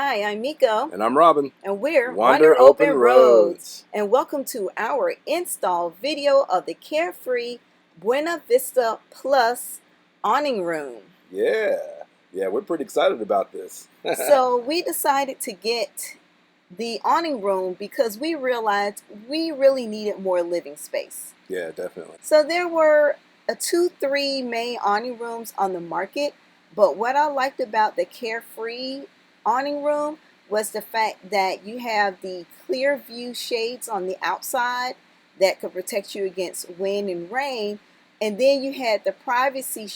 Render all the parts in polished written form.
Hi, I'm Miko. And I'm Robin. And we're Wander Open Roads. And welcome to our install video of the Carefree Buena Vista Plus awning room. Yeah, we're pretty excited about this. So we decided to get the awning room because we realized we really needed more living space. Yeah, definitely. So there were 2-3 main awning rooms on the market, but what I liked about the Carefree awning room was the fact that you have the clear view shades on the outside that could protect you against wind and rain, and then you had the privacy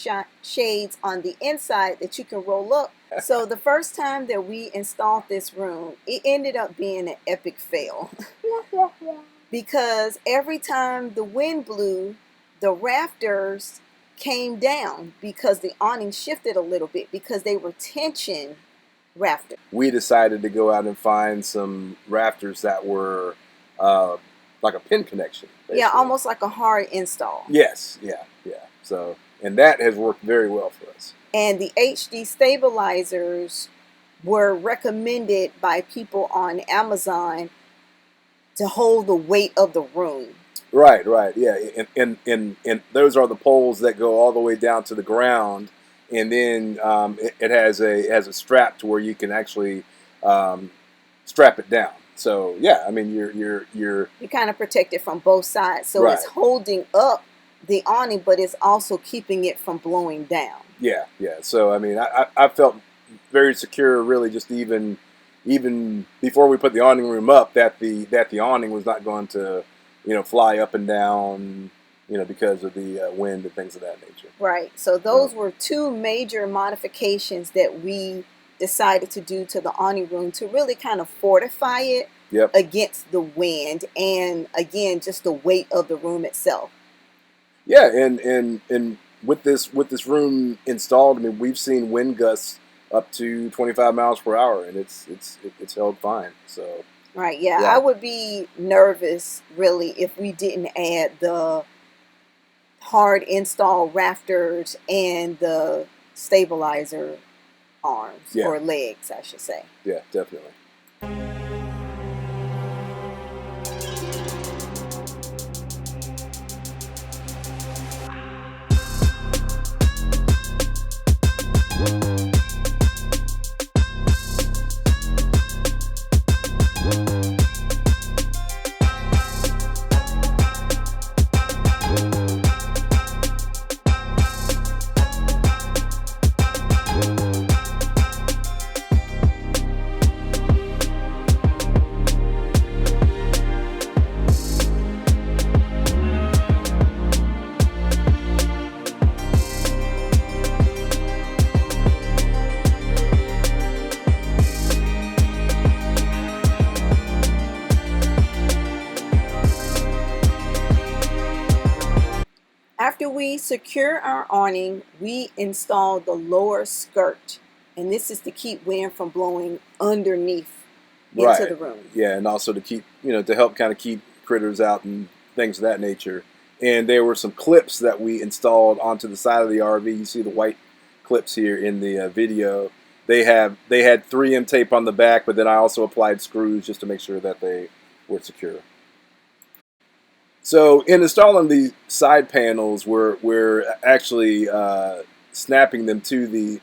shades on the inside that you can roll up. So the first time that we installed this room, it ended up being an epic fail because every time the wind blew, the rafters came down because the awning shifted a little bit because they were tension rafters. We decided to go out and find some rafters that were like a pin connection. Basically. Yeah, almost like a hard install. Yes, yeah. So, and that has worked very well for us. And the HD stabilizers were recommended by people on Amazon to hold the weight of the room. Right, yeah. And those are the poles that go all the way down to the ground. And then it has a strap to where you can actually strap it down. So yeah, I mean you're kind of protected from both sides. So right. It's holding up the awning, but it's also keeping it from blowing down. Yeah. So I mean I felt very secure, really, just even before we put the awning room up, that the awning was not going to fly up and down, because of the wind and things of that nature. Right. So those were two major modifications that we decided to do to the awning room to really kind of fortify it against the wind and, again, just the weight of the room itself. Yeah, and with this room installed, I mean, we've seen wind gusts up to 25 miles per hour, and it's held fine. So. Right. Yeah. I would be nervous, really, if we didn't add the hard install rafters and the stabilizer arms or legs, I should say. Yeah, definitely. After we secure our awning, we install the lower skirt, and this is to keep wind from blowing underneath into the room. Yeah, and also to keep, to help kind of keep critters out and things of that nature. And there were some clips that we installed onto the side of the RV. You see the white clips here in the video. They had 3M tape on the back, but then I also applied screws just to make sure that they were secure. So in installing the side panels, we're actually snapping them to the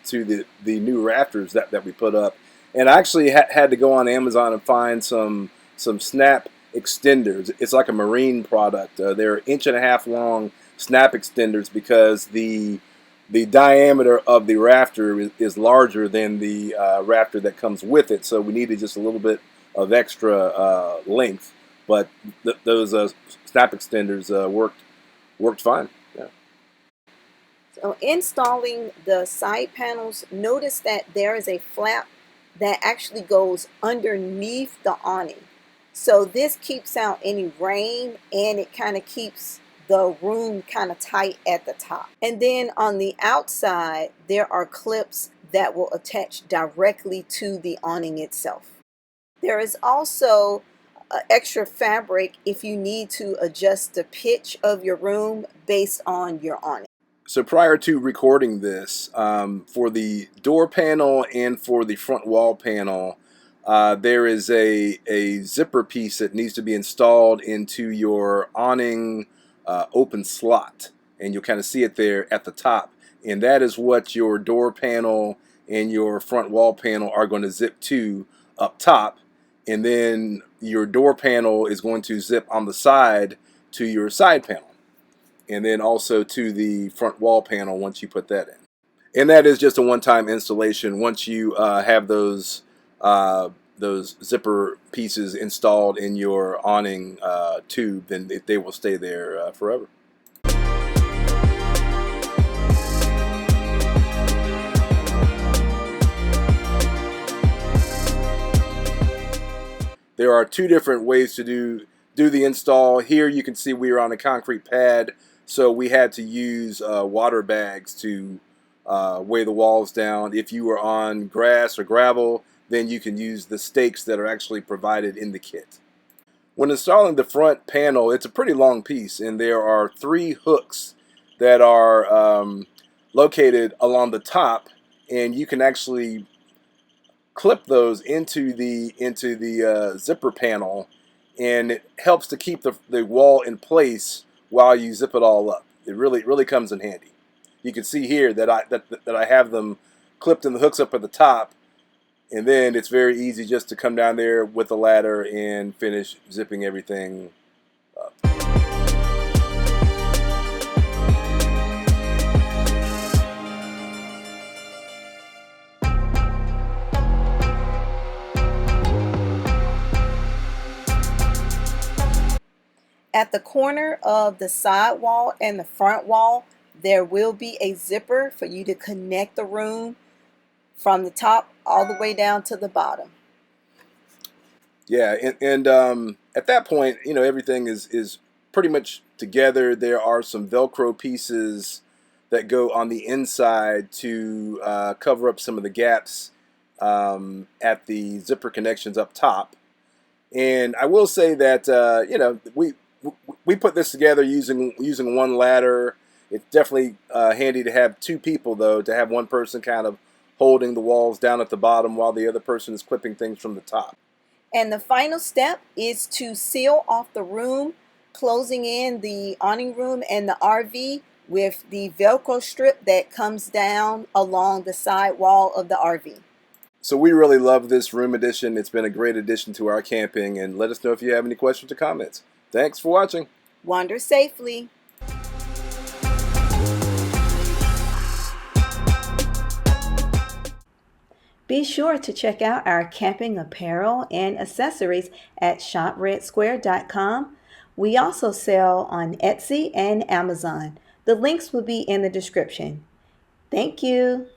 new rafters that we put up, and I actually had to go on Amazon and find some snap extenders. It's like a marine product. They're 1.5 inch long snap extenders because the diameter of the rafter is larger than the rafter that comes with it. So we needed just a little bit of extra length. But those snap extenders worked fine. Yeah. So installing the side panels, notice that there is a flap that actually goes underneath the awning. So this keeps out any rain, and it kind of keeps the room kind of tight at the top. And then on the outside, there are clips that will attach directly to the awning itself. There is also extra fabric if you need to adjust the pitch of your room based on your awning. So prior to recording this, for the door panel and for the front wall panel, there is a zipper piece that needs to be installed into your awning open slot, and you'll kind of see it there at the top, and that is what your door panel and your front wall panel are going to zip to up top, and then your door panel is going to zip on the side to your side panel, and then also to the front wall panel once you put that in. And that is just a one-time installation. Once you have those zipper pieces installed in your awning tube, then they will stay there forever. There are two different ways to do the install. Here you can see we are on a concrete pad, so we had to use water bags to weigh the walls down. If you were on grass or gravel, then you can use the stakes that are actually provided in the kit. When installing the front panel, it's a pretty long piece, and there are 3 hooks that are located along the top, and you can actually clip those into the zipper panel, and it helps to keep the wall in place while you zip it all up. It really comes in handy. You can see here that I have them clipped in the hooks up at the top, and then it's very easy just to come down there with a ladder and finish zipping everything up. At the corner of the side wall and the front wall, there will be a zipper for you to connect the room from the top all the way down to the bottom. Yeah, and at that point, you know, everything is pretty much together. There are some Velcro pieces that go on the inside to cover up some of the gaps at the zipper connections up top. And I will say that you know, we put this together using one ladder. It's definitely handy to have 2 people, though, to have one person kind of holding the walls down at the bottom while the other person is clipping things from the top. And the final step is to seal off the room, closing in the awning room and the RV with the Velcro strip that comes down along the side wall of the RV. So we really love this room addition. It's been a great addition to our camping, and let us know if you have any questions or comments. Thanks for watching. Wander safely. Be sure to check out our camping apparel and accessories at shopredsquare.com. We also sell on Etsy and Amazon. The links will be in the description. Thank you.